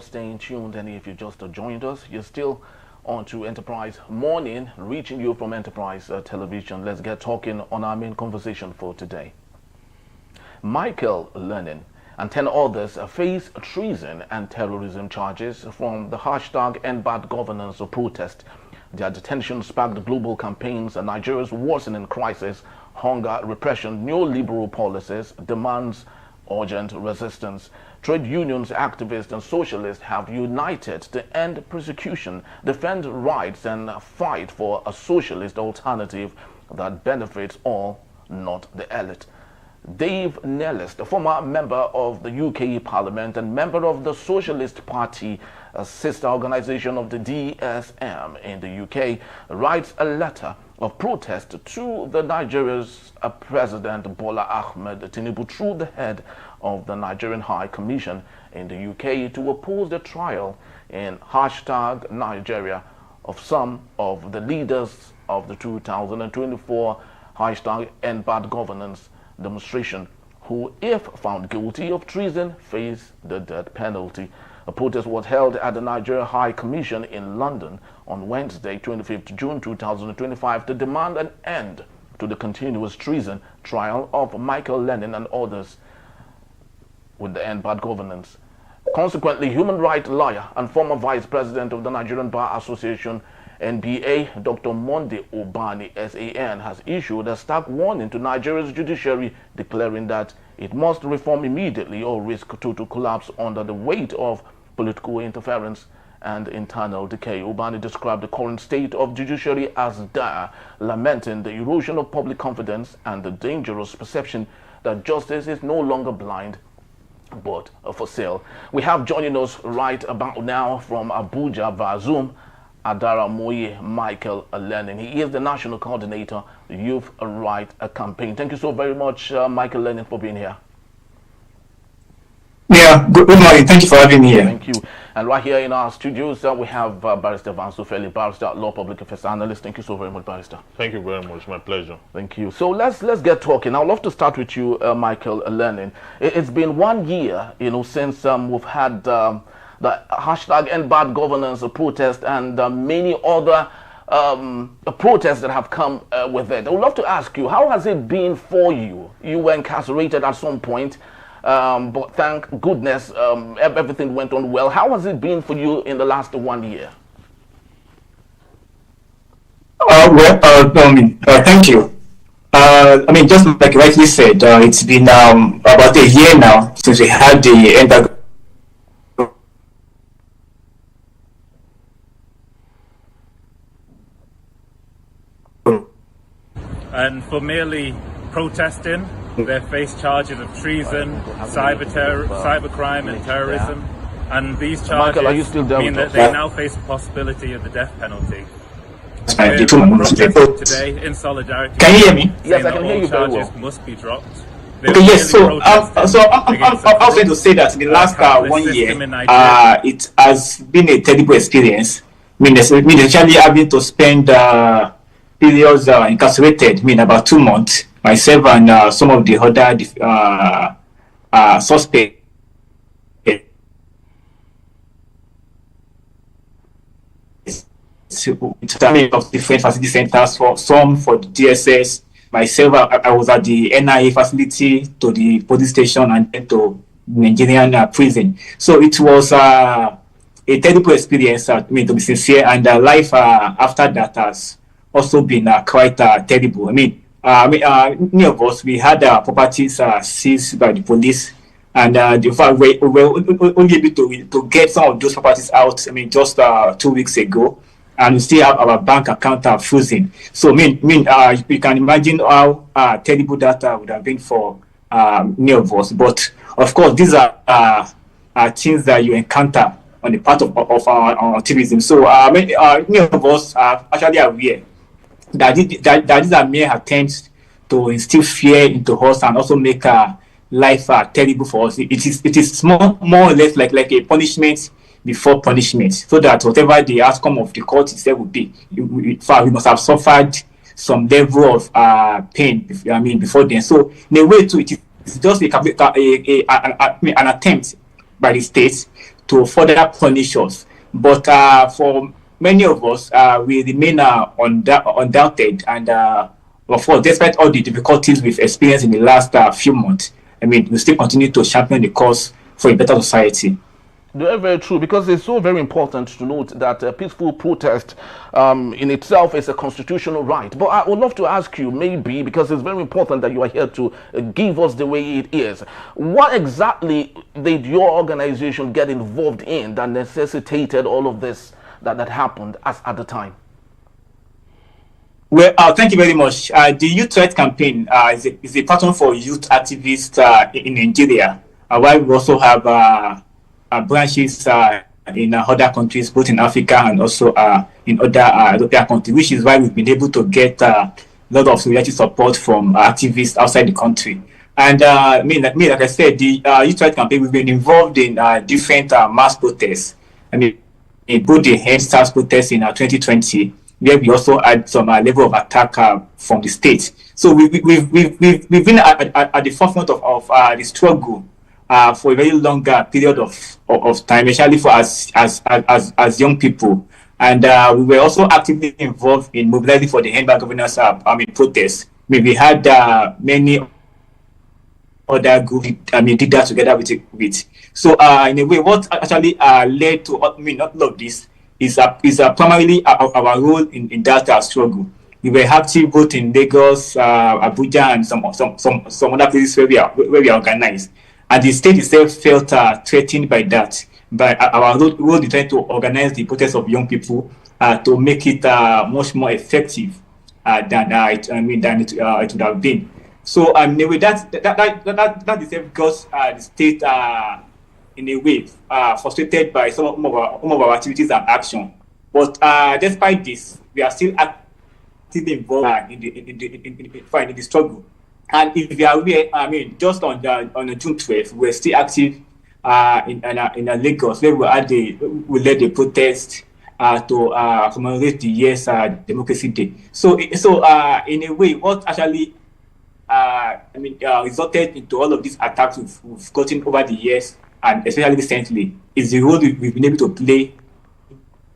staying tuned, and if you just joined us, you're still on to Enterprise Morning, reaching you from Enterprise Television. Let's get talking on our main conversation for today. Michael Lenin and 10 others face treason and terrorism charges from the hashtag End Bad Governance protest. Their detention sparked global campaigns, and Nigeria's worsening crisis, hunger, repression, neoliberal policies, demands urgent resistance. Trade unions, activists, and socialists have united to end persecution, defend rights, and fight for a socialist alternative that benefits all, not the elite. Dave Nellist, a former member of the UK Parliament and member of the Socialist Party, a sister organization of the DSM in the UK, writes a letter of protest to the Nigeria's President Bola Ahmed Tinubu through the head of the Nigerian High Commission in the UK to oppose the trial in hashtag Nigeria of some of the leaders of the 2024 hashtag End Bad Governance demonstration, who, if found guilty of treason, face the death penalty. A protest was held at the Nigeria High Commission in London on Wednesday, 25th June 2025, to demand an end to the continuous treason trial of Michael Lenin and others with the End Bad Governance. Consequently, human rights lawyer and former vice president of the Nigerian Bar Association, NBA, Dr. Monday Ubani, SAN, has issued a stark warning to Nigeria's judiciary, declaring that it must reform immediately or risk total collapse under the weight of political interference and internal decay. Ubani described the current state of judiciary as dire, lamenting the erosion of public confidence and the dangerous perception that justice is no longer blind but for sale. We have joining us right about now from Abuja via Zoom, Adara Moye Michael Lenin. He is the National Coordinator, Youth Right Campaign. Thank you so very much, Michael Lenin, for being here. Yeah, good morning. Thank you for having me here. Thank you. And right here in our studios, we have Barrister Vansu Feli, Barrister, Law Public Affairs Analyst. Thank you so very much, Barrister. Thank you very much. My pleasure. Thank you. So let's get talking. I'd love to start with you, Michael Lenin. It's been 1 year, since we've had the hashtag End Bad Governance protest and many other protests that have come with it. I would love to ask you, how has it been for you? You were incarcerated at some point, but thank goodness everything went on well. How has it been for you in the last 1 year? Thank you. Just like you rightly said, it's been about a year now since we had the End Bad. And for merely protesting, they face charges of treason, cybercrime and terrorism. And these charges mean that they now face the possibility of the death penalty. We're protesting today in solidarity. Can you hear me? Yes, I can hear you very well. Charges must be dropped. Okay, yes, so I was going to say that in the last 1 year, it has been a terrible experience. Especially having to spend periods incarcerated, about 2 months, myself and some of the other suspects. Of different facility centers, for some for the DSS. Myself, I was at the NIA facility, to the police station, and then to Nigerian prison. So it was a terrible experience, to be sincere, and life after that has also been quite terrible. Many of us, we had properties seized by the police, and in fact, we were only able to get some of those properties out, just 2 weeks ago, and we still have our bank account frozen. So, you can imagine how terrible that would have been for many of us. But, of course, these are things that you encounter on the part of our activism. So, many of us are actually aware that these are mere attempts to instill fear into us and also make life terrible for us. It is more or less like a punishment before punishment, so that whatever the outcome of the court itself would be, we must have suffered some level of pain before then. So in a way too, it is just an attempt by the state to further punish us. But for many of us, we remain undoubted, and of course, despite all the difficulties we've experienced in the last few months, I mean, we still continue to champion the cause for a better society. Very, very true, because it's so very important to note that peaceful protest in itself is a constitutional right. But I would love to ask you, maybe, because it's very important that you are here to give us the way it is. What exactly did your organization get involved in that necessitated all of this that happened at the time? Well, thank you very much. The Youth Right Campaign is a platform for youth activists in Nigeria, while we also have branches in other countries, both in Africa and also in other European countries, which is why we've been able to get a lot of solidarity support from activists outside the country. And like I said, the Youth Right Campaign, we've been involved in different mass protests. I mean, both the Stars protests in 2020, where we also had some level of attack from the state. So we've been at the forefront of the struggle for a very long period of time, especially for as young people. And we were also actively involved in mobilizing for the end bad governance protests. We had many other groups did that together with. So in a way, what actually led to all of this is primarily our role in that struggle. We were active both in Lagos, Abuja, and some other places where we are organized. And the state itself felt threatened by that. But our role is trying to organize the protest of young people to make it much more effective than it would have been. So in a way, that itself because the state in a way frustrated by some of our activities and action. But despite this, we are still actively involved in the struggle. And if you are aware, just on June 12th, we're still active in Lagos, where we led the protest to commemorate the year's Democracy Day. So in a way, what actually resulted into all of these attacks we've gotten over the years, and especially recently, is the role we've been able to play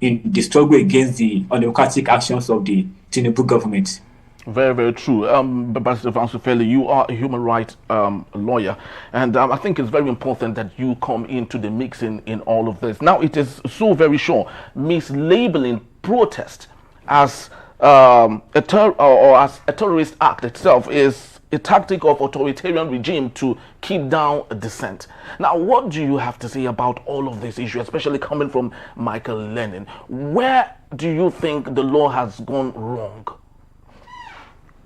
in the struggle against the undemocratic actions of the Tinubu government. Very, very true. Barrister Vansufele, you are a human rights lawyer, and I think it's very important that you come into the mix in all of this. Now, it is so very sure mislabeling protest as as a terrorist act itself is a tactic of authoritarian regime to keep down dissent. Now, what do you have to say about all of this issue, especially coming from Michael Lenin? Where do you think the law has gone wrong?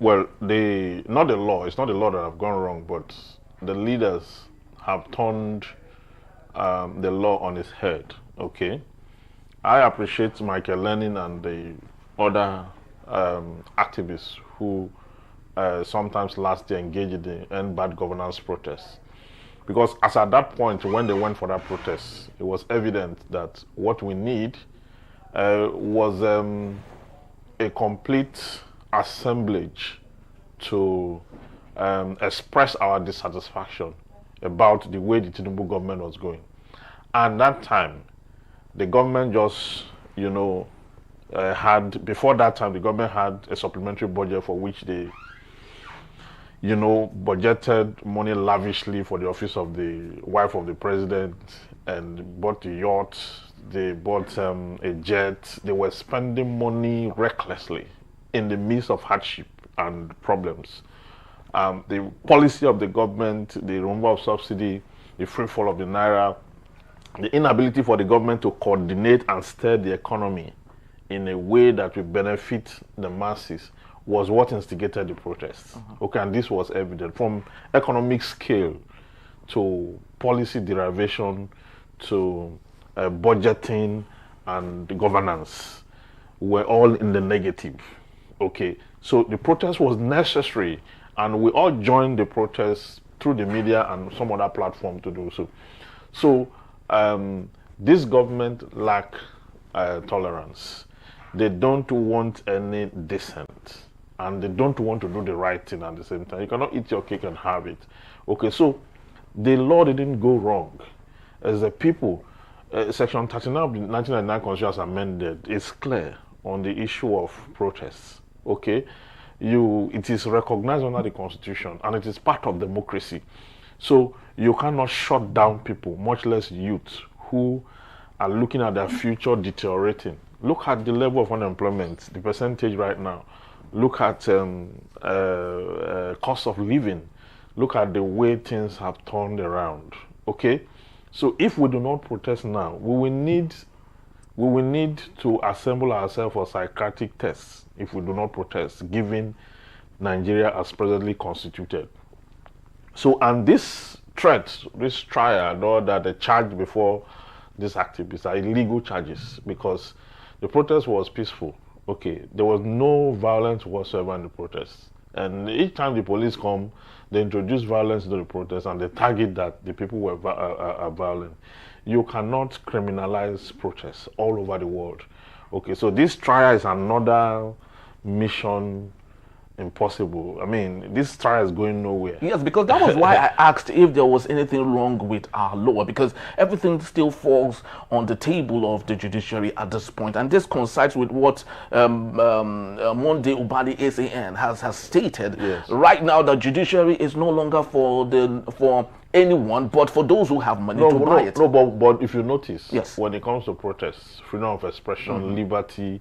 Well, it's not the law that have gone wrong, but the leaders have turned the law on its head. Okay, I appreciate Michael Lenin and the other activists who sometimes last year engaged in the end bad governance protests, because as at that point when they went for that protest, it was evident that what we need was a complete assemblage to express our dissatisfaction about the way the Tinubu government was going. And that time, the government just, before that time, the government had a supplementary budget for which they, budgeted money lavishly for the office of the wife of the president, and bought a yacht, they bought a jet. They were spending money recklessly in the midst of hardship and problems. The policy of the government, the removal of subsidy, the free fall of the naira, the inability for the government to coordinate and steer the economy in a way that will benefit the masses was what instigated the protests. Okay, and this was evident from economic scale to policy derivation to budgeting and governance were all in the negative. Okay, so the protest was necessary, and we all joined the protest through the media and some other platform to do so. So this government lack tolerance. They don't want any dissent, and they don't want to do the right thing at the same time. You cannot eat your cake and have it. Okay, so the law didn't go wrong. As the people, Section 39 of the 1999 Constitution as amended is clear on the issue of protests. Okay, it is recognized under the Constitution and it is part of democracy. So you cannot shut down people, much less youth, who are looking at their future deteriorating. Look at the level of unemployment, the percentage right now. Look at cost of living. Look at the way things have turned around. Okay, so if we do not protest now, we will need to assemble ourselves for psychiatric tests if we do not protest, given Nigeria as presently constituted. So, and this threat, this trial, or that the charge before these activists are illegal charges, because the protest was peaceful. Okay, there was no violence whatsoever in the protests. And each time the police come, they introduce violence into the protest and they target that the people were are violent. You cannot criminalize protests all over the world. Okay, so this trial is another mission impossible. I mean, this trial is going nowhere. Yes, because that was why I asked if there was anything wrong with our law, because everything still falls on the table of the judiciary at this point, and this coincides with what Monday Ubani SAN has stated. Yes. Right now, the judiciary is no longer for anyone, but for those who have money to buy it. No, but if you notice, yes, when it comes to protests, freedom of expression, liberty,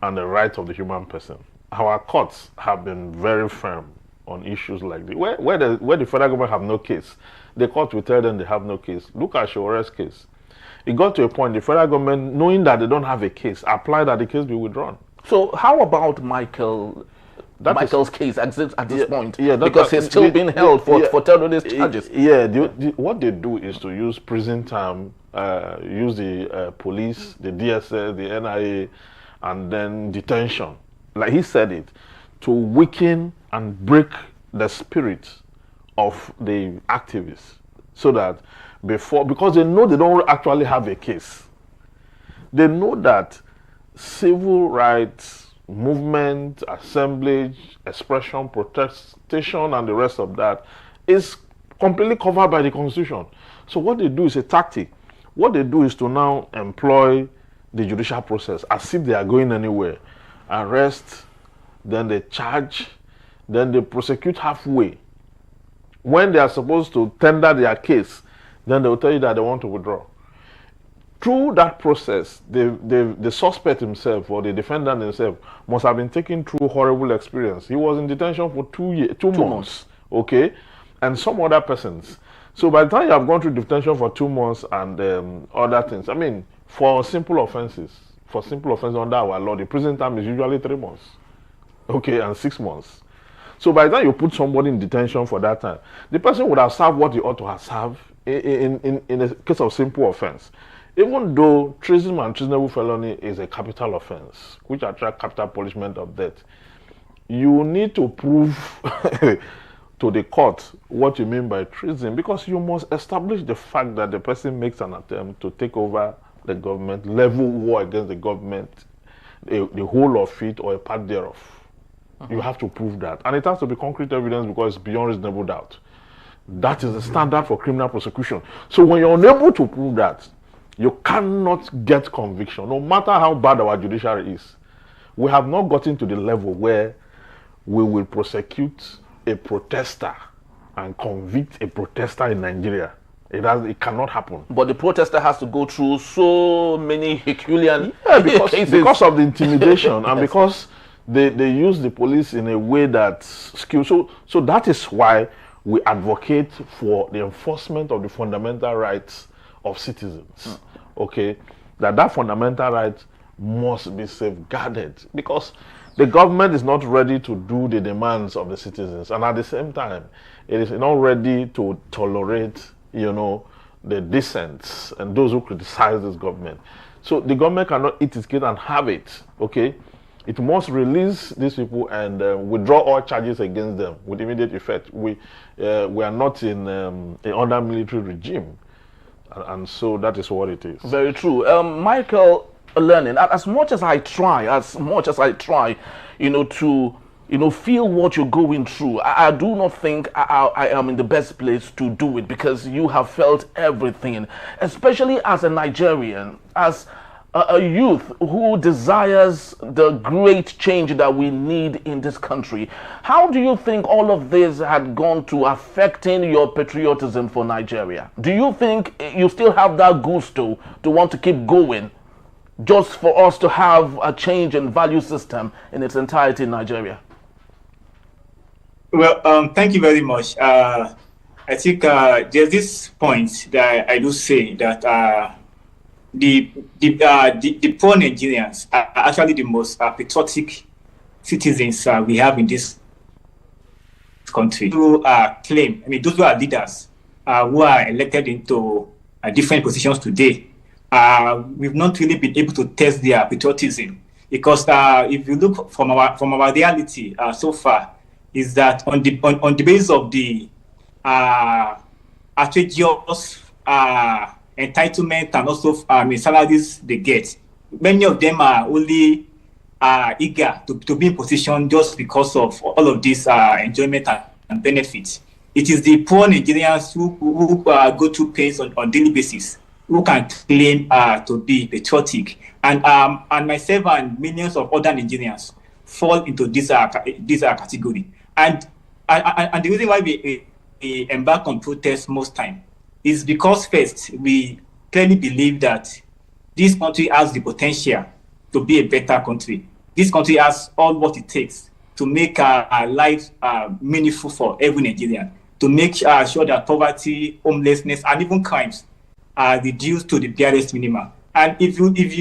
and the rights of the human person, our courts have been very firm on issues like this. Where the federal government have no case, the court will tell them they have no case. Look at Shore's case. It got to a point, the federal government, knowing that they don't have a case, applied that the case be withdrawn. So how about Michael's case at this point? Yeah, because he's still being held for terrorist charges. Yeah, what they do is to use prison time, use the police, the DSS, the NIA, and then detention. Like he said it, to weaken and break the spirit of the activists, so that because they know they don't actually have a case. They know that civil rights, movement, assemblage, expression, protestation, and the rest of that is completely covered by the Constitution. So what they do is a tactic. What they do is to now employ the judicial process as if they are going anywhere. Arrest, then they charge, then they prosecute halfway. When they are supposed to tender their case, then they will tell you that they want to withdraw. Through that process, the suspect himself or the defendant himself must have been taken through horrible experience. He was in detention for 2 months, okay, and some other persons. So by the time you have gone through detention for 2 months and other things, I mean, for simple offenses under our law, the prison time is usually 3 months, okay, and 6 months. So by the time you put somebody in detention for that time, the person would have served what he ought to have served in a case of simple offense. Even though treason and treasonable felony is a capital offense, which attracts capital punishment of death, you need to prove to the court what you mean by treason, because you must establish the fact that the person makes an attempt to take over the government, level war against the government, the whole of it or a part thereof. You have to prove that. And it has to be concrete evidence because it's beyond reasonable doubt. That is the standard for criminal prosecution. So when you're unable to prove that, you cannot get conviction, no matter how bad our judiciary is. We have not gotten to the level where we will prosecute a protester and convict a protester in Nigeria. It cannot happen. But the protester has to go through so many Herculean cases. Because of the intimidation and because they use the police in a way that's skewed. So that is why we advocate for the enforcement of the fundamental rights of citizens. Okay, that fundamental right must be safeguarded, because the government is not ready to do the demands of the citizens, and at the same time, it is not ready to tolerate, the dissents and those who criticize this government. So the government cannot eat its cake and have it. Okay, it must release these people and withdraw all charges against them with immediate effect. We are not in under military regime. And so that is what it is. Very true. Michael Lenin, as much as I try, to feel what you're going through. I do not think I am in the best place to do it, because you have felt everything, especially as a Nigerian, as a youth who desires the great change that we need in this country. How do you think all of this had gone to affecting your patriotism for Nigeria? Do you think you still have that gusto to want to keep going, just for us to have a change in value system in its entirety in Nigeria? Well, thank you very much. I think there's this point that I do say that the poor Nigerians are actually the most patriotic citizens we have in this country. Who claim, those who are leaders who are elected into different positions today, we've not really been able to test their patriotism, because if you look from our reality so far, is that on the basis of the outrageous entitlement and also salaries they get, many of them are only eager to be in position just because of all of this enjoyment and benefits. It is the poor Nigerians who go through pains on daily basis who can claim to be patriotic, and myself and millions of other Nigerians fall into this category. And the reason why we embark on protests most time is because, first, we clearly believe that this country has the potential to be a better country. This country has all what it takes to make our lives meaningful for every Nigerian, to make sure that poverty, homelessness, and even crimes are reduced to the barest minimum. And if you take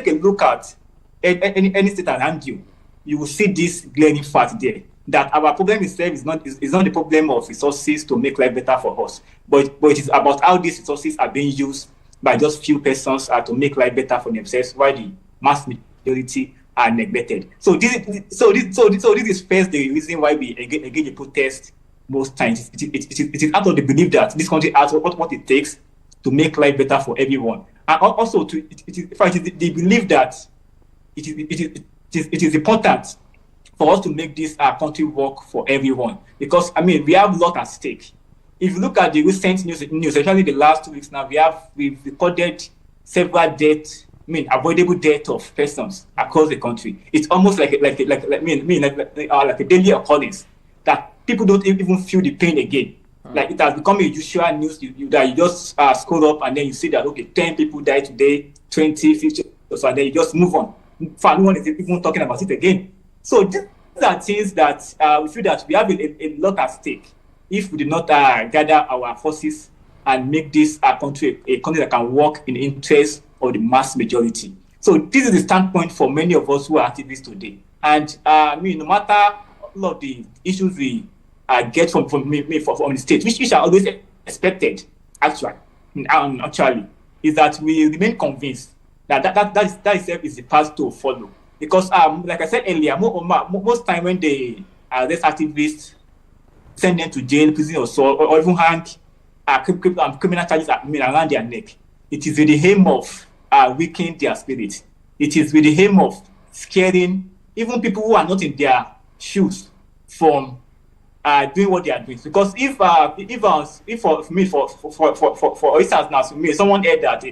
a look at any state around you, you will see this glaring fact there, that our problem itself is not the problem of resources to make life better for us, but it is about how these resources are being used by just few persons to make life better for themselves, while the mass majority are neglected. So this is first the reason why we engage in protest most times. It is out of the belief that this country has what it takes to make life better for everyone, and also it is the belief that it is important for us to make this country work for everyone, because we have a lot at stake. If you look at the recent news, especially the last 2 weeks now, we've recorded several deaths, avoidable death of persons across the country. It's almost like a daily occurrence that people don't even feel the pain again. Like, it has become a usual news that you just scroll up and then you see that 10 people died today, 20, 50, so and then you just move on. No one is even talking about it again. So these are things that we feel that we have a lot at stake if we do not gather our forces and make this country a country that can work in the interest of the mass majority. So this is the standpoint for many of us who are activists today. And no matter all of the issues we get from the state, which are always expected, actually, is that we remain convinced that itself is the path to follow. Because, like I said earlier, most time when they arrest activists, send them to jail, prison, or so, or even hang criminal charges around their neck, it is with the aim of weakening their spirit. It is with the aim of scaring even people who are not in their shoes from doing what they are doing. Because if for instance now, someone heard that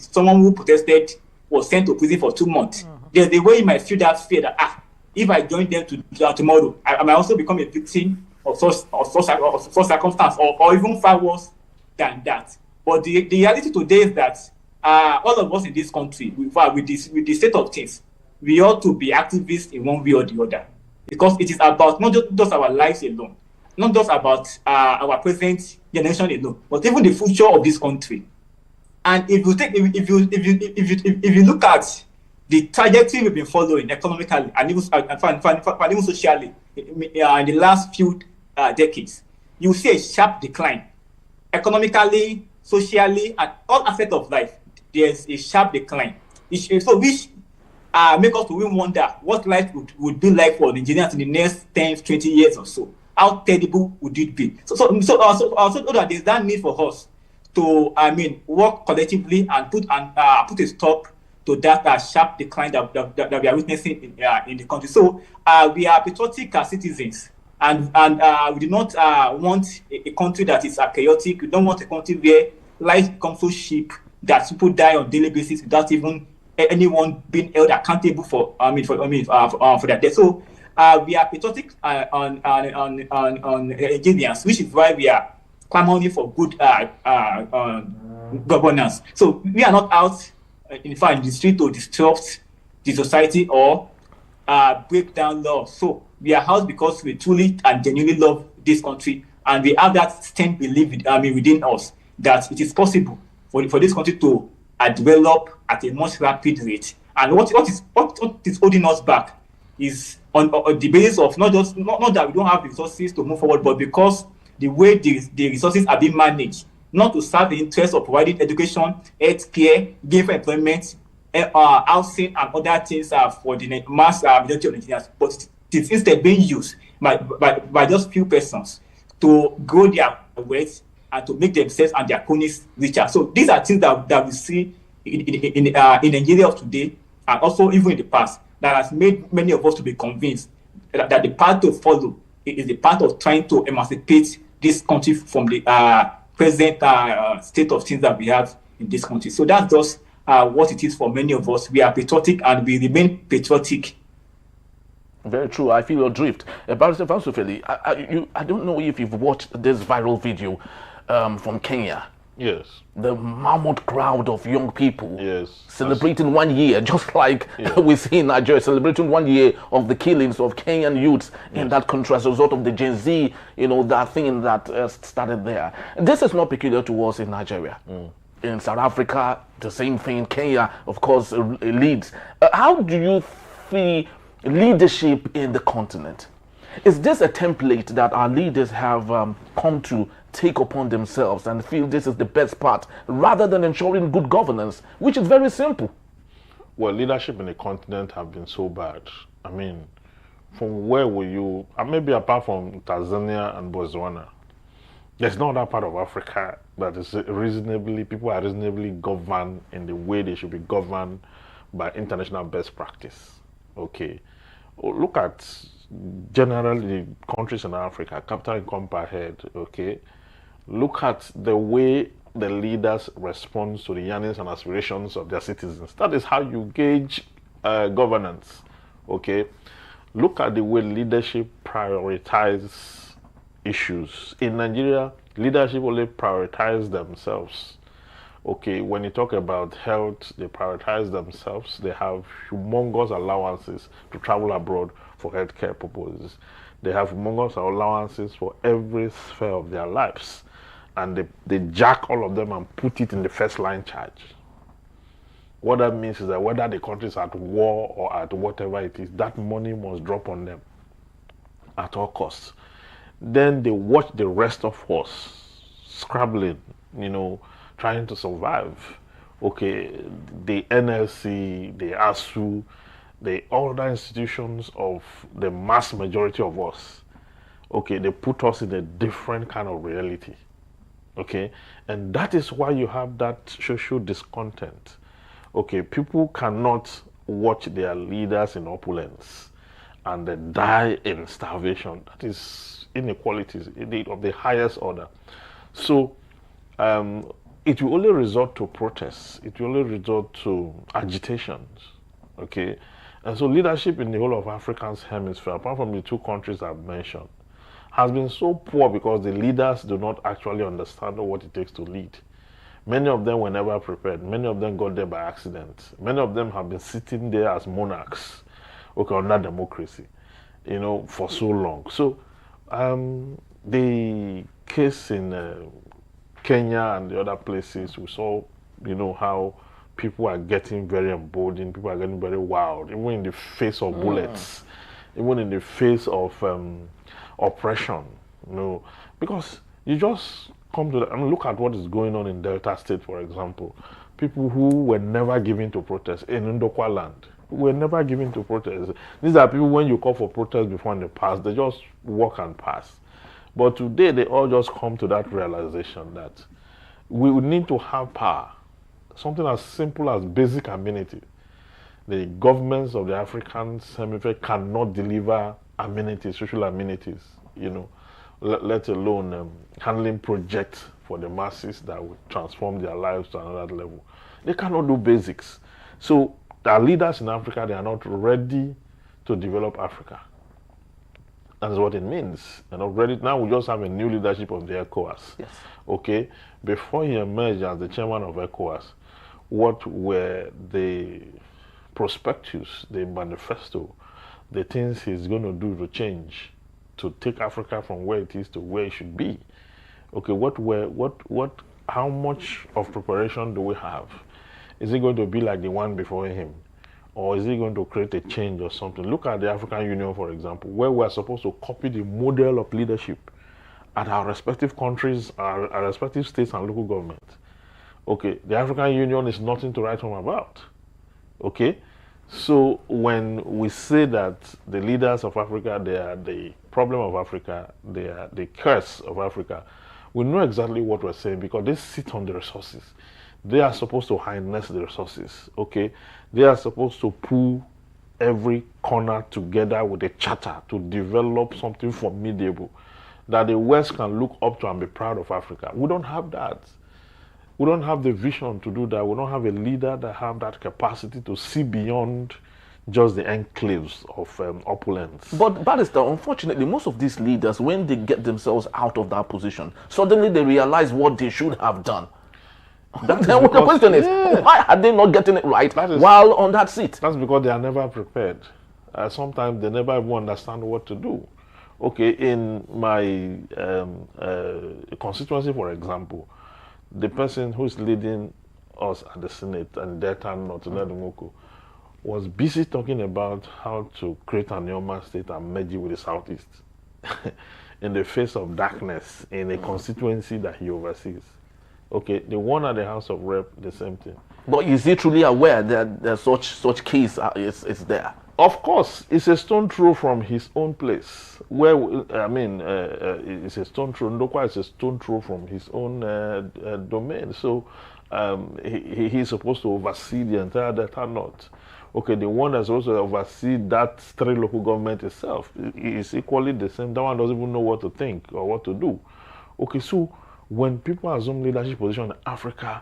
someone who protested was sent to prison for 2 months. There's the way you might feel that fear that if I join them tomorrow, I might also become a victim of such circumstance, or even far worse than that. But the reality today is that all of us in this country, with the state of things, we ought to be activists in one way or the other, because it is about not just our lives alone, not just about our present generation alone, but even the future of this country. And if you look at the trajectory we've been following economically and even socially in the last few decades, you see a sharp decline economically, socially, and all aspects of life. There's a sharp decline, which make us to even wonder what life would be like for Nigerians in the next 10, 20 years or so. How terrible would it be? So that there's that need for us to work collectively and put a stop to that sharp decline that we are witnessing in the country. So we are patriotic citizens, and we do not want a country that is chaotic. We don't want a country where life becomes so cheap that people die on a daily basis without even anyone being held accountable for their death. So we are patriotic on Nigerians, which is why we are clamoring for good governance. So we are not out in fact in the street to disrupt the society or break down laws. So we are out because we truly and genuinely love this country, and we have that strong belief within us that it is possible for this country to develop at a much rapid rate. And what is holding us back is on the basis of not that we don't have the resources to move forward, but because the way the resources are being managed, not to serve the interest of providing education, healthcare, gainful employment, housing, and other things for the mass majority of Nigerians, but it is instead being used by just few persons to grow their wealth and to make themselves and their cronies richer. So these are things that we see in Nigeria of today, and also even in the past, that has made many of us to be convinced that the path to follow is the path of trying to emancipate this country from the present state of things that we have in this country. So that's just what it is for many of us. We are patriotic and we remain patriotic. Very true. I feel your drift. Barrister Fansufeli, I don't know if you've watched this viral video from Kenya. Yes. The mammoth crowd of young people celebrating 1 year, just like we see in Nigeria, celebrating 1 year of the killings of Kenyan youths in that country as a result of the Gen Z, that thing that started there. This is not peculiar to us in Nigeria. In South Africa, the same thing. Kenya, of course, leads. How do you see leadership in the continent? Is this a template that our leaders have come to take upon themselves and feel this is the best part, rather than ensuring good governance, which is very simple? Well, leadership in the continent have been so bad. I mean, from where were you? Maybe apart from Tanzania and Botswana, there's no other part of Africa that is people are reasonably governed in the way they should be governed by international best practice. Okay. Look at generally countries in Africa, capital income per head, okay? Look at the way the leaders respond to the yearnings and aspirations of their citizens. That is how you gauge governance, okay? Look at the way leadership prioritize issues. In Nigeria, leadership only prioritize themselves. Okay, when you talk about health, they prioritize themselves. They have humongous allowances to travel abroad for healthcare purposes. They have humongous allowances for every sphere of their lives. And they jack all of them and put it in the first line charge. What that means is that whether the country is at war or at whatever it is, that money must drop on them at all costs. Then they watch the rest of us scrabbling, trying to survive. Okay, the NLC, the ASU, the other institutions of the mass majority of us, okay, they put us in a different kind of reality. Okay, and that is why you have that social discontent. Okay, people cannot watch their leaders in opulence and they die in starvation. That is inequalities of the highest order. So it will only resort to protests. It will only resort to agitations. Okay, and so leadership in the whole of Africa's hemisphere, apart from the two countries I've mentioned, has been so poor because the leaders do not actually understand what it takes to lead. Many of them were never prepared. Many of them got there by accident. Many of them have been sitting there as monarchs, okay, under democracy, for so long. So the case in Kenya and the other places, we saw, how people are getting very emboldened, people are getting very wild, even in the face of bullets, even in the face of oppression, because you just come to look at what is going on in Delta State, for example. People who were never given to protest in Ndokwa land were never given to protest. These are people, when you call for protest before in the past, they just walk and pass. But today, they all just come to that realization that we would need to have power, something as simple as basic amenity. the governments of the African hemisphere cannot deliver amenities, social amenities, you know, let alone handling projects for the masses that would transform their lives to another level. They cannot do basics. So our leaders in Africa, they are not ready to develop Africa. That's what it means. They're not ready. Now we just have a new leadership of the ECOWAS. Yes. Okay. Before he emerged as the chairman of ECOWAS, what were the prospectus, the manifesto, the things he's going to do to change, to take Africa from where it is to where it should be? Okay, how much of preparation do we have? Is it going to be like the one before him? Or is it going to create a change or something? Look at the African Union, for example, where we are supposed to copy the model of leadership at our respective countries, our respective states and local governments. Okay, the African Union is nothing to write home about. Okay, so when we say that the leaders of Africa, they are the problem of Africa, they are the curse of Africa, we know exactly what we're saying because they sit on the resources. They are supposed to harness the resources, okay? They are supposed to pull every corner together with a charter to develop something formidable that the West can look up to and be proud of Africa. We don't have that. We don't have the vision to do that. We don't have a leader that have that capacity to see beyond just the enclaves of opulence. But Barrister, unfortunately, most of these leaders, when they get themselves out of that position, suddenly they realize what they should have done. The question is, why are they not getting it right while on that seat? That's because they are never prepared. Sometimes they never even understand what to do. Okay, in my constituency, for example, the person who's leading us at the Senate and Delta North, Nedumoko, was busy talking about how to create an Yoma state and merge it with the Southeast in the face of darkness in a constituency that he oversees. Okay, the one at the House of Rep, the same thing. But is he truly aware that such case is there? Of course, it's a stone throw from his own place. It's a stone throw. Ndokwa is a stone throw from his own domain. So he's supposed to oversee the entire Delta North. Okay, the one that's also oversee that 3 local government itself is equally the same. That one doesn't even know what to think or what to do. Okay, so when people assume leadership position in Africa,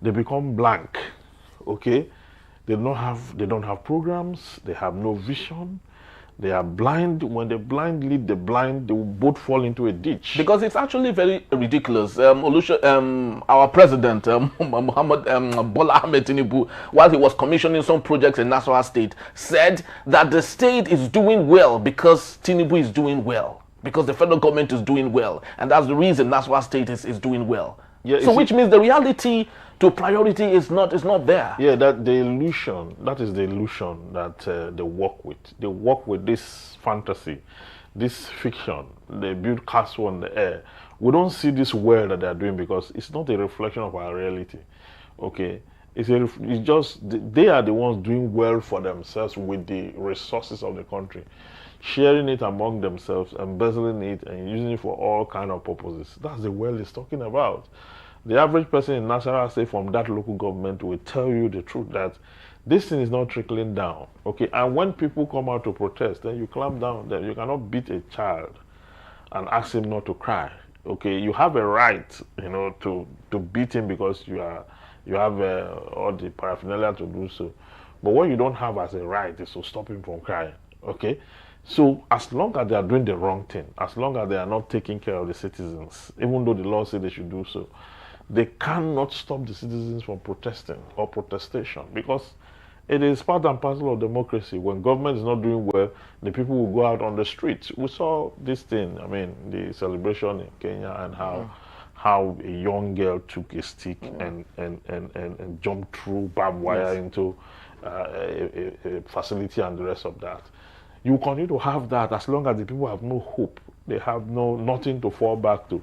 they become blank. Okay, they don't have programs. They have no vision. They are blind. When they blind lead the blind, they will both fall into a ditch. Because it's actually very ridiculous. Our president, Bola Ahmed Tinubu, while he was commissioning some projects in Nasarawa State, said that the state is doing well because Tinubu is doing well. Because the federal government is doing well. And that's the reason Nasarawa State is doing well. Yeah, so which means the reality to priority is not there. Yeah, that is the illusion that they work with. They work with this fantasy, this fiction. They build castle on the air. We don't see this world that they're doing because it's not a reflection of our reality. Okay, it's just they are the ones doing well for themselves with the resources of the country, sharing it among themselves, embezzling it, and using it for all kind of purposes. That's the world it's talking about. The average person in Nasarawa State from that local government will tell you the truth that this thing is not trickling down. Okay, and when people come out to protest, then you clamp down. Then you cannot beat a child and ask him not to cry. Okay, you have a right, to beat him because you have all the paraphernalia to do so. But what you don't have as a right is to stop him from crying. Okay. So as long as they are doing the wrong thing, as long as they are not taking care of the citizens, even though the law says they should do so, they cannot stop the citizens from protesting or protestation because it is part and parcel of democracy. When government is not doing well, the people will go out on the streets. We saw this thing, the celebration in Kenya and how a young girl took a stick and jumped through barbed wire into a facility and the rest of that. You continue to have that as long as the people have no hope. They have nothing to fall back to.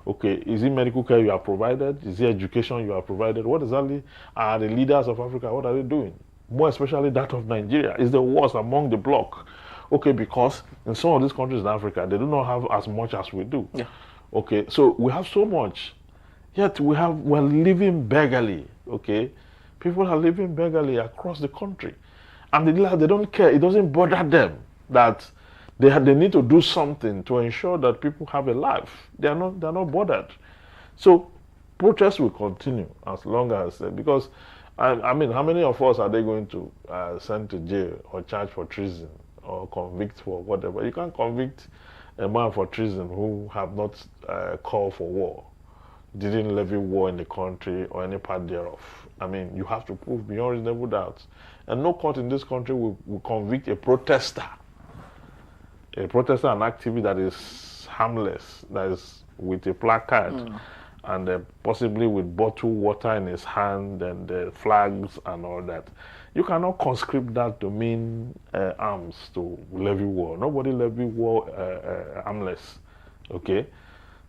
Okay, is it medical care you are provided? Is it education you are provided? What exactly are the leaders of Africa, what are they doing? More especially that of Nigeria is the worst among the bloc. Okay, because in some of these countries in Africa, they do not have as much as we do. Yeah. Okay, so we have so much, yet we're living beggarly. Okay, people are living beggarly across the country. And the dealers, they don't care. It doesn't bother them that they need to do something to ensure that people have a life. They're not bothered. So protests will continue as long as, because I mean, how many of us are they going to send to jail or charge for treason or convict for whatever? You can't convict a man for treason who have not called for war, didn't levy war in the country or any part thereof. I mean, you have to prove beyond reasonable doubt. And no court in this country will convict a protester, an activist that is harmless, that is with a placard and possibly with bottled water in his hand and the flags and all that. You cannot conscript that to mean arms to levy war. Nobody levy war armless, okay?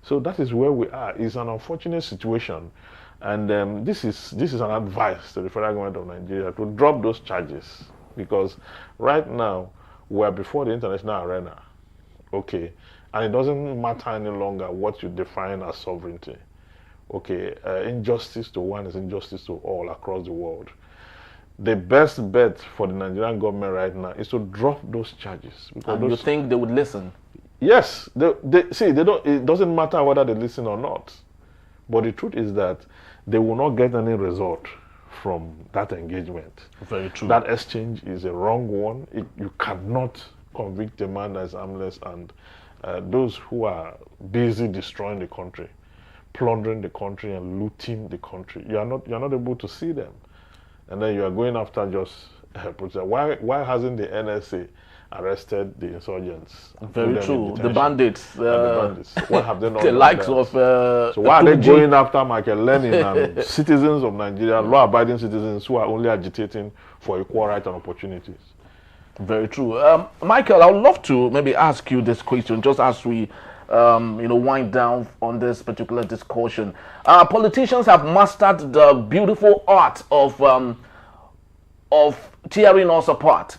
So that is where we are. It's an unfortunate situation. And this is an advice to the federal government of Nigeria to drop those charges, because right now we are before the international arena, okay, and it doesn't matter any longer what you define as sovereignty, okay. Injustice to one is injustice to all across the world. The best bet for the Nigerian government right now is to drop those charges. And you think they would listen? Yes, they don't. It doesn't matter whether they listen or not, but the truth is that they will not get any result from that engagement. Very true. That exchange is a wrong one. You cannot convict a man that is harmless, and those who are busy destroying the country, plundering the country and looting the country, you're not able to see them. And then you are going after just why hasn't the NSA arrested the insurgents? Very true. The bandits. The bandits. Why have they not? The likes of. So why are they going after Michael Lenin and citizens of Nigeria, law-abiding citizens who are only agitating for equal rights and opportunities? Very true. Michael, I would love to maybe ask you this question, just as we, wind down on this particular discussion. Politicians have mastered the beautiful art of tearing us apart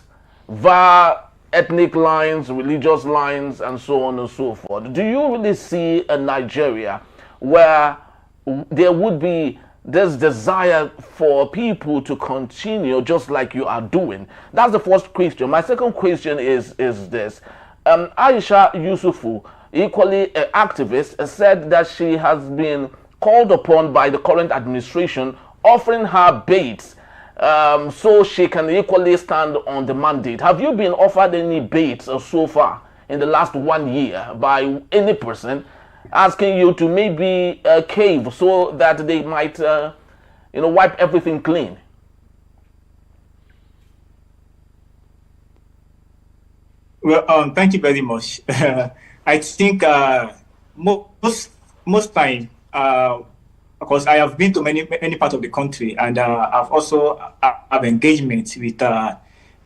via ethnic lines, religious lines, and so on and so forth. Do you really see a Nigeria where there would be this desire for people to continue just like you are doing? That's the first question. My second question is this. Aisha Yusufu, equally an activist, said that she has been called upon by the current administration, offering her baits so she can equally stand on the mandate. Have you been offered any baits so far in the last 1 year by any person asking you to maybe cave so that they might, wipe everything clean? Well, thank you very much. I think most time, of course, I have been to many parts of the country, and I've also have engagement with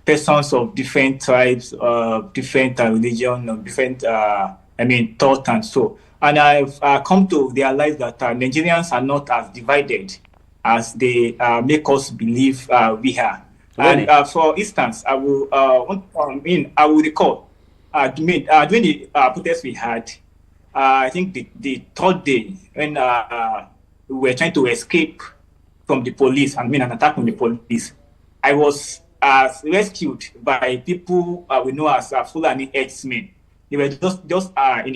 persons of different tribes, different religion, different thought and so. And I've come to realize that Nigerians are not as divided as they make us believe we are. Really? And for instance, I will recall during the protest we had. I think the third day when we were trying to escape from the police, an attack from the police, I was rescued by people we know as Fulani herdsmen. They were just in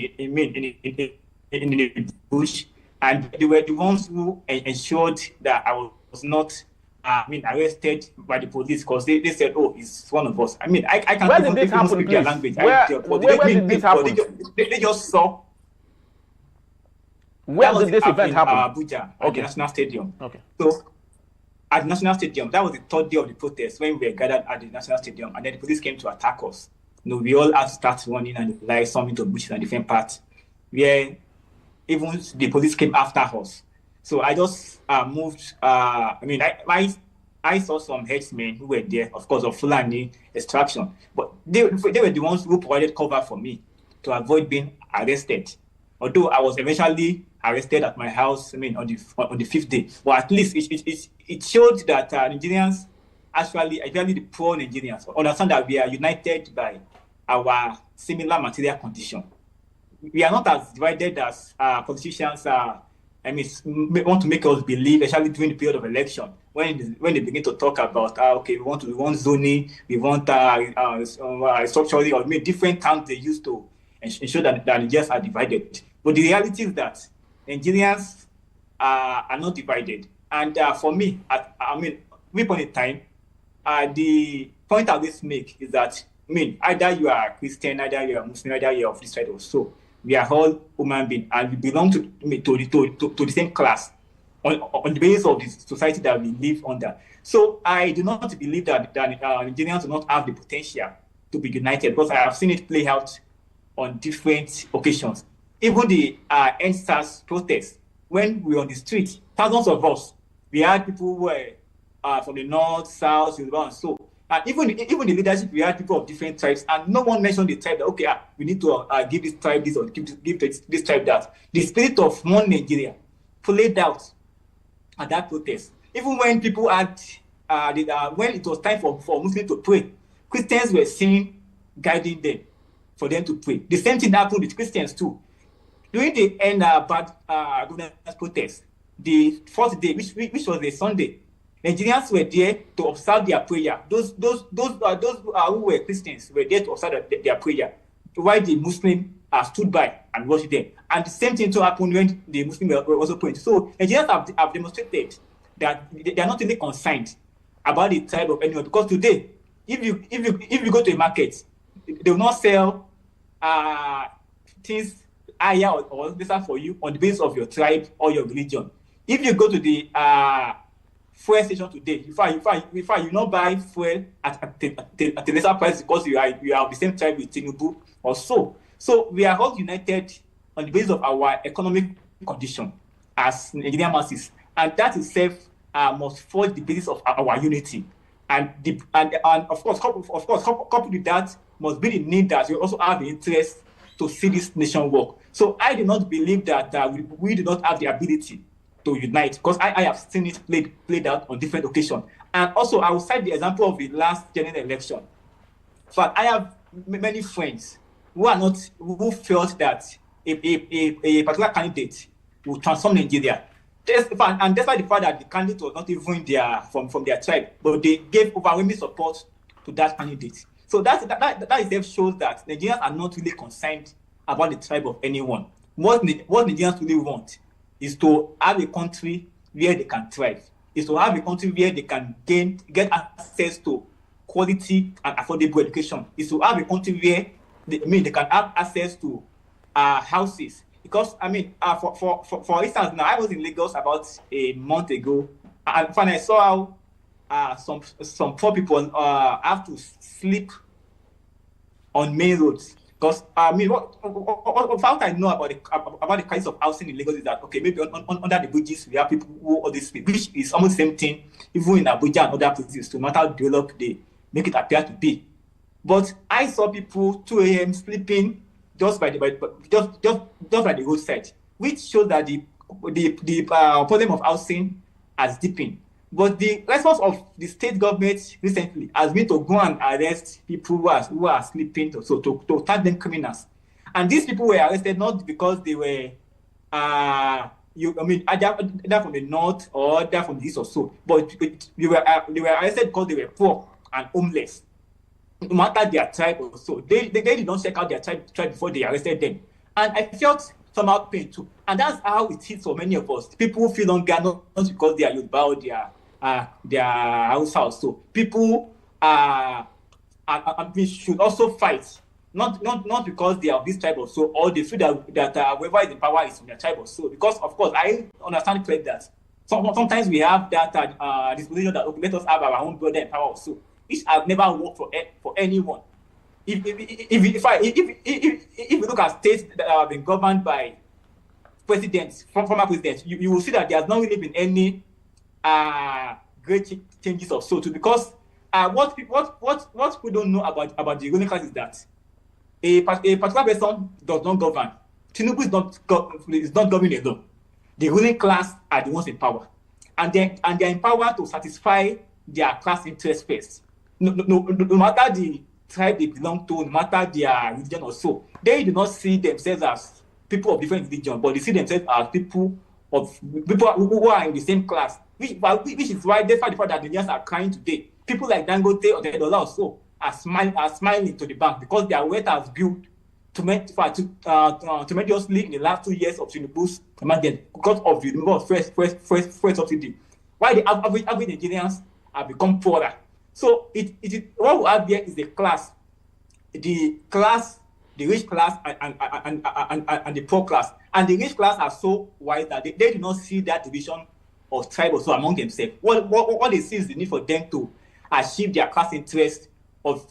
the bush, and they were the ones who ensured that I was not arrested by the police, because they said, "Oh, it's one of us." I can't. Where did this happen, please? Language. Where did this happen? They just saw. Where did this event happen? Abuja, at the National Stadium. Okay. So, at the National Stadium, that was the third day of the protest when we were gathered at the National Stadium, and then the police came to attack us. We all had to start running and some into bushes and different parts, where even the police came after us. So I just moved. I saw some headsmen who were there, of course, of Fulani extraction, but they were the ones who provided cover for me to avoid being arrested. Although I was eventually arrested at my house, on the fifth day. But at least it showed that Nigerians, actually the poor Nigerians, understand that we are united by our similar material condition. We are not as divided as politicians want to make us believe, especially during the period of election, when they begin to talk about, okay, we want zoning, we want structurally, or different terms they use to ensure that Nigerians are divided. But the reality is that Nigerians are not divided. And for me, we point in time, the point I always make is that, either you are Christian, either you are Muslim, either you are of this side or so. We are all human beings, and we belong to the same class on the basis of the society that we live under. So I do not believe that Nigerians do not have the potential to be united, because I have seen it play out on different occasions. Even the NSAS protests, when we were on the street, thousands of us, we had people who were from the north, south, and so. And even the leadership, we had people of different tribes, and no one mentioned the tribe that, okay, we need to give this tribe this, or give this tribe that. The spirit of one Nigeria played out at that protest. Even when people had, when it was time for Muslims to pray, Christians were seen guiding them for them to pray. The same thing happened with Christians too. During the end bad governance protest, the fourth day, which was a Sunday, Nigerians were there to observe their prayer. Those who were Christians were there to observe their prayer, while the Muslims stood by and watched them. And the same thing too happened when the Muslims were also praying. So Nigerians have demonstrated that they are not really concerned about the tribe of anyone. Because today, if you go to a market, they will not sell things higher or lesser for you on the basis of your tribe or your religion. If you go to the fuel station today, in fact, you not buy fuel at a lesser price because you are of the same tribe with Tinubu or so. So we are all united on the basis of our economic condition as Nigerian masses, and that itself must forge the basis of our unity. And of course, coupled with that must be the need that we also have the interest to see this nation work. So I do not believe that we do not have the ability to unite, because I have seen it played out on different occasions. And also, I will cite the example of the last general election. But I have many friends who felt that a particular candidate will transform Nigeria. And despite the fact that the candidate was not even from their tribe, but they gave overwhelming support to that candidate. So that itself shows that Nigerians are not really concerned about the tribe of anyone. What Nigerians really want is to have a country where they can thrive. Is to have a country where they can get access to quality and affordable education. Is to have a country where they can have access to houses. Because for instance, now I was in Lagos about a month ago, and when I saw how some poor people have to sleep on main roads. Because what I know about the kinds of housing in Lagos is that, okay, maybe under the bridges we have people who all this, which is almost the same thing, even in Abuja and other places, no matter how developed they make it appear to be. But I saw people 2 a.m. sleeping just by the roadside, which shows that the problem of housing has deepened. But the response of the state government recently has been to go and arrest people who are sleeping, to tag them criminals. And these people were arrested not because they were, either from the north or either from the east or so, but they were arrested because they were poor and homeless. No matter their tribe or so, they did not check out their tribe before they arrested them. And I felt somehow pain too. And that's how it hits for many of us. People feel hunger not because they are Yoruba or their Hausa. So people should also fight, not because they are of this tribe or so, or they feel that whoever is in power is from their tribe or so. Because of course, I understand clearly that sometimes we have that disposition that, okay, let us have our own brother in power or so, which have never worked for anyone. If you look at states that have been governed by presidents, former presidents, you will see that there has not really been any great changes or so too, because what we don't know about the ruling class is that a particular person does not govern. Tinubu is not governing alone. The ruling class are the ones in power, and they're in power to satisfy their class interest first. No matter the tribe they belong to, no matter their religion or so, they do not see themselves as people of different religion, but they see themselves as people of people who are in the same class, which is why, despite the fact that the Nigerians are crying today, people like Dangote or Tedola also are smiling to the bank because their wealth has built tremendously in the last 2 years of Tinubu's mandate because of the number of fresh subsidy. Why the average Nigerians have become poorer. So what we have here is the class, the rich class and the poor class. And the rich class are so wise that they do not see that division of tribe or so among themselves. What they see is the need for them to achieve their class interest of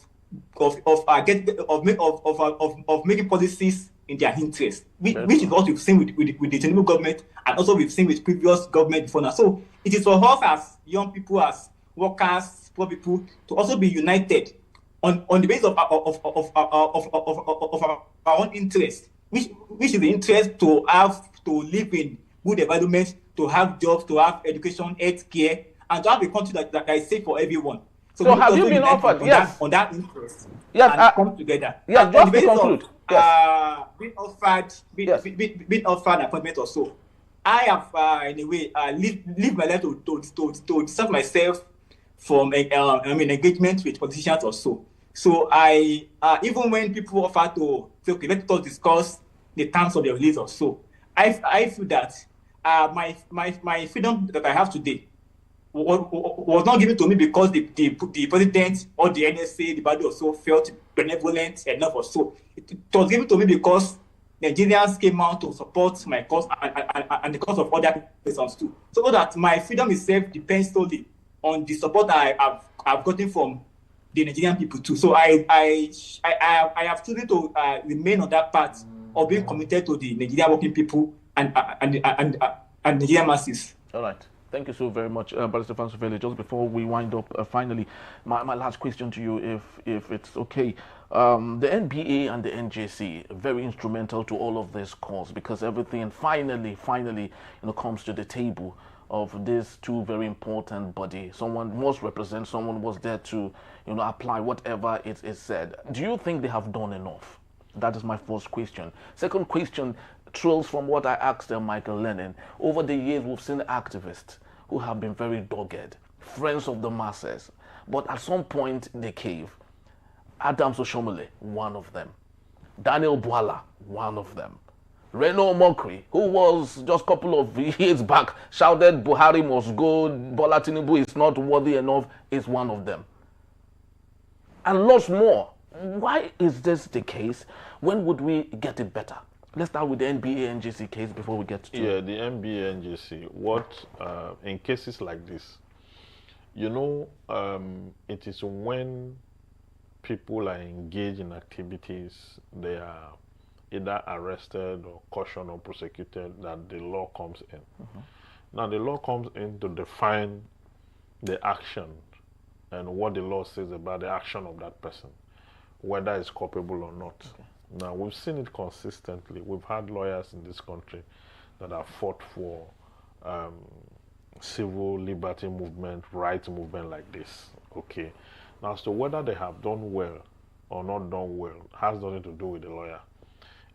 making policies in their interest, which is what we've seen with the Tinubu government, and also we've seen with previous government before now. So it is for us as young people, as workers, poor people, to also be united on the basis of our own interest, which is the interest to live in good environment, to have jobs, to have education, health care, and to have a country that is safe for everyone. So have you been offered? Yes. On that interest. Yes. And come together. Yes. Just to conclude. Being offered appointment or so. I have, in a way, live my life to distance myself from engagement with politicians or so. So I, even when people offer to say, okay, let us discuss the terms of the release or so, I feel that my freedom that I have today was not given to me because the president or the NSA, the body or so, felt benevolent enough or so. It was given to me because Nigerians came out to support my cause and the cause of other persons too. So that my freedom itself depends solely on the support I've gotten from the Nigerian people too. So I have chosen to remain on that path of being committed to the Nigerian working people and Nigerian masses. All right. Thank you so very much, Barrister Fansufele. Just before we wind up, finally, my last question to you, if it's okay. The NBA and the NJC very instrumental to all of this cause because everything finally, comes to the table of these two very important bodies. Someone must represent, someone was there to, apply whatever it is said. Do you think they have done enough? That is my first question. Second question trails from what I asked Michael Lenin. Over the years, we've seen activists who have been very dogged, friends of the masses, but at some point they cave. Adams Oshomole, one of them. Daniel Bwala, one of them. Reno Mokri, who was just a couple of years back, shouted Buhari must go, Bola Tinubu is not worthy enough, is one of them. And lots more. Why is this the case? When would we get it better? Let's start with the NBA NJC case before we get to the NBA NJC. What in cases like this, it is when people are engaged in activities, they are either arrested or cautioned or prosecuted, that the law comes in. Now the law comes in to define the action and what the law says about the action of that person, whether it's culpable or not. Okay. Now, we've seen it consistently. We've had lawyers in this country that have fought for civil liberty movement, rights movement like this. Okay. Now, as to whether they have done well or not done well has nothing to do with the lawyer.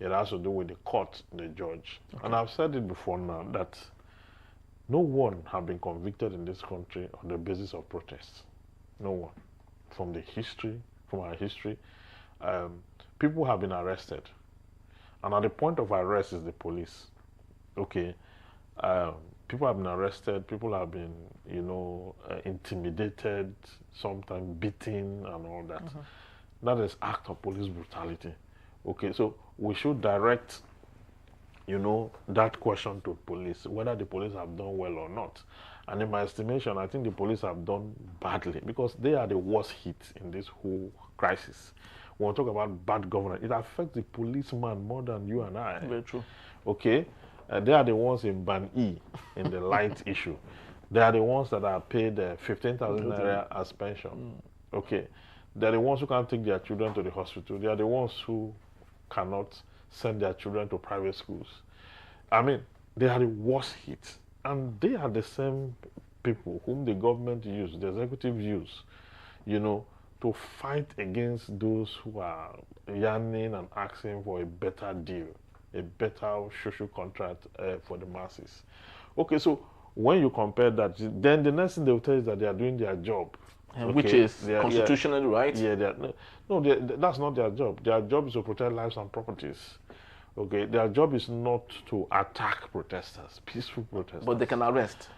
It has to do with the court, the judge. Okay. And I've said it before now that no one has been convicted in this country on the basis of protests. No one. From our history, people have been arrested, and at the point of arrest is the police. Okay, people have been arrested. People have been, intimidated, sometimes beaten, and all that. That is act of police brutality. Okay, so we should direct, that question to police, whether the police have done well or not. And in my estimation, I think the police have done badly because they are the worst hit in this whole crisis. When we talk about bad governance, it affects the policeman more than you and I. Very true. Okay? They are the ones in Ban E, in the light issue. They are the ones that are paid 15,000 naira as pension. Okay? They are the ones who can't take their children to the hospital. They are the ones who cannot send their children to private schools. I mean, they are the worst hit. And they are the same people whom the government use, the executive use, to fight against those who are yearning and asking for a better deal. a better social contract for the masses. Okay, so when you compare that, then the next thing they will tell you is that they are doing their job. Okay. Which is constitutionally right? Yeah, that's not their job. Their job is to protect lives and properties. Okay, their job is not to attack protesters, peaceful protesters. But they can arrest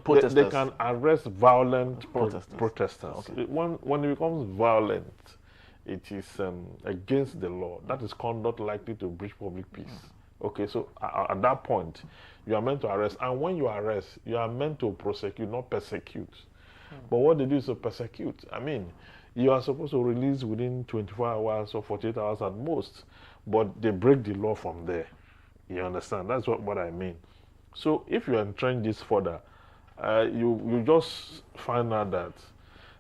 protesters. They can arrest violent protesters. Okay. When it becomes violent, it is against the law. That is conduct likely to breach public peace. Okay, so at that point, you are meant to arrest. And when you arrest, you are meant to prosecute, not persecute. But what they do is to persecute. I mean, you are supposed to release within 24 hours or 48 hours at most. But they break the law from there. You understand? That's what I mean. So if you entrench this further, you just find out that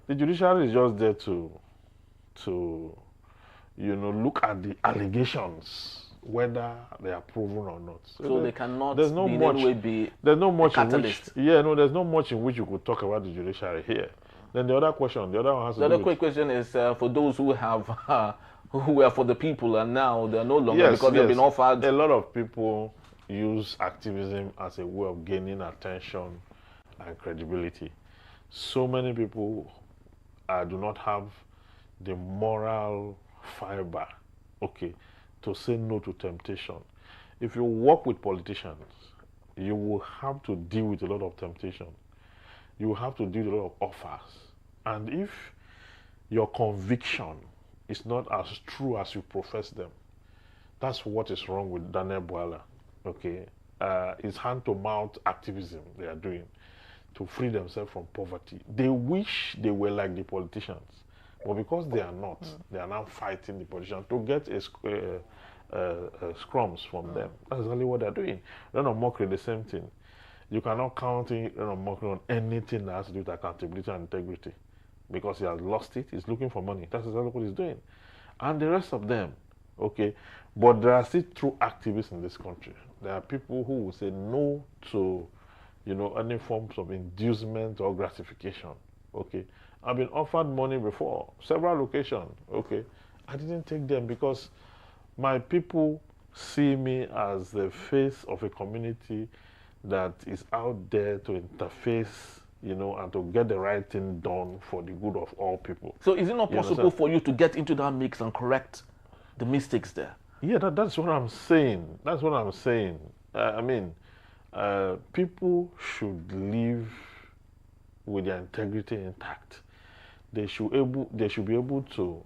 the judiciary is just there to look at the allegations, whether they are proven or not. So they cannot there's no much, there's no much catalyst. There's no much in which you could talk about the judiciary here. Then the other one has to do with... quick question is for those who have who were for the people and now they're no longer because they've been offered. A lot of people use activism as a way of gaining attention and credibility. So many people do not have the moral fiber, to say no to temptation. If you work with politicians, you will have to deal with a lot of temptation. You will have to deal with a lot of offers. And if your conviction is not as true as you profess them, that's what is wrong with Daniel Bwala. It's hand-to-mouth activism they are doing to free themselves from poverty. They wish they were like the politicians, but because they are not, they are now fighting the politicians to get scrums from them. That's exactly what they're doing. Renan Mokri, the same thing. You cannot count Renan Mokri on anything that has to do with accountability and integrity because he has lost it. He's looking for money. That's exactly what he's doing. And the rest of them, but there are still true activists in this country. There are people who will say no to, any forms of inducement or gratification. I've been offered money before, several locations. I didn't take them because my people see me as the face of a community that is out there to interface, and to get the right thing done for the good of all people. So is it not possible for you to get into that mix and correct the mistakes there? Yeah, that's what I'm saying. That's what I'm saying. People should live with their integrity intact. They should be able to,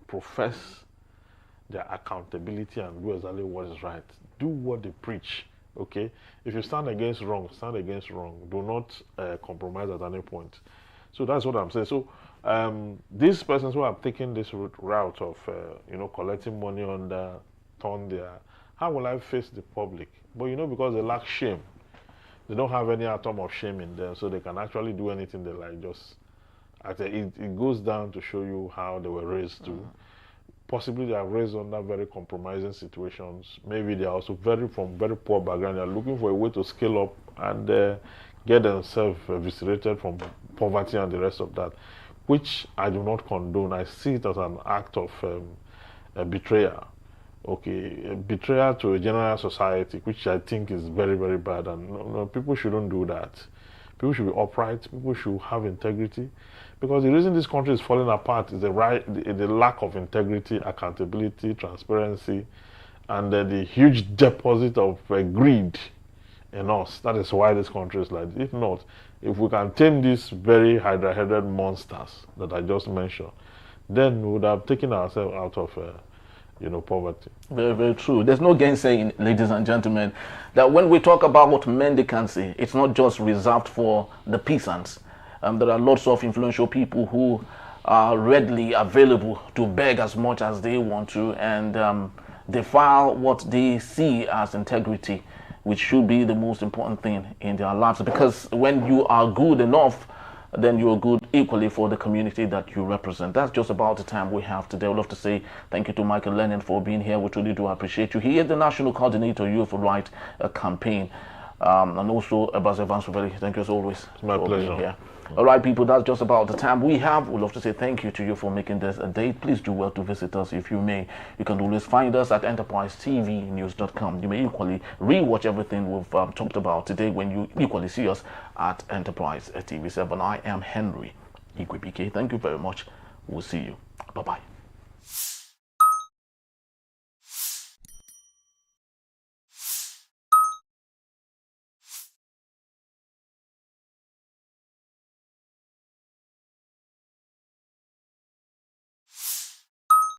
profess their accountability and do exactly what is right. Do what they preach. If you stand against wrong, stand against wrong. Do not compromise at any point. So that's what I'm saying. So these persons who have taken this route of collecting money under how will I face the public? But because they lack shame, they don't have any atom of shame in them, so they can actually do anything they like. It goes down to show you how they were raised to. Possibly they are raised under very compromising situations. Maybe they are also from very poor background. They are looking for a way to scale up and get themselves eviscerated from poverty and the rest of that, which I do not condone. I see it as an act of betrayal. Betrayal to a general society, which I think is very, very bad. And no, people shouldn't do that. People should be upright. People should have integrity. Because the reason this country is falling apart is the lack of integrity, accountability, transparency, and the huge deposit of greed in us. That is why this country is like this. If not, if we can tame these very hydra-headed monsters that I just mentioned, then we would have taken ourselves out of poverty. Very, very true. There's no gainsaying, ladies and gentlemen, that when we talk about mendicancy, it's not just reserved for the peasants. There are lots of influential people who are readily available to beg as much as they want to and defile what they see as integrity, which should be the most important thing in their lives. Because when you are good enough, then you are good equally for the community that you represent. That's just about the time we have today. I'd love to say thank you to Michael Lenin for being here. We truly do appreciate you. He is the National Coordinator Youth Right Campaign. and also Abbas Evans. Thank you as always. It's my pleasure. Yeah. All right, people, that's just about the time we have. We'd love to say thank you to you for making this a date. Please do well to visit us if you may. You can always find us at enterprisetvnews.com. You may equally rewatch everything we've talked about today when you equally see us at Enterprise TV7. I am Henry Igwe. Thank you very much. We'll see you. Bye-bye.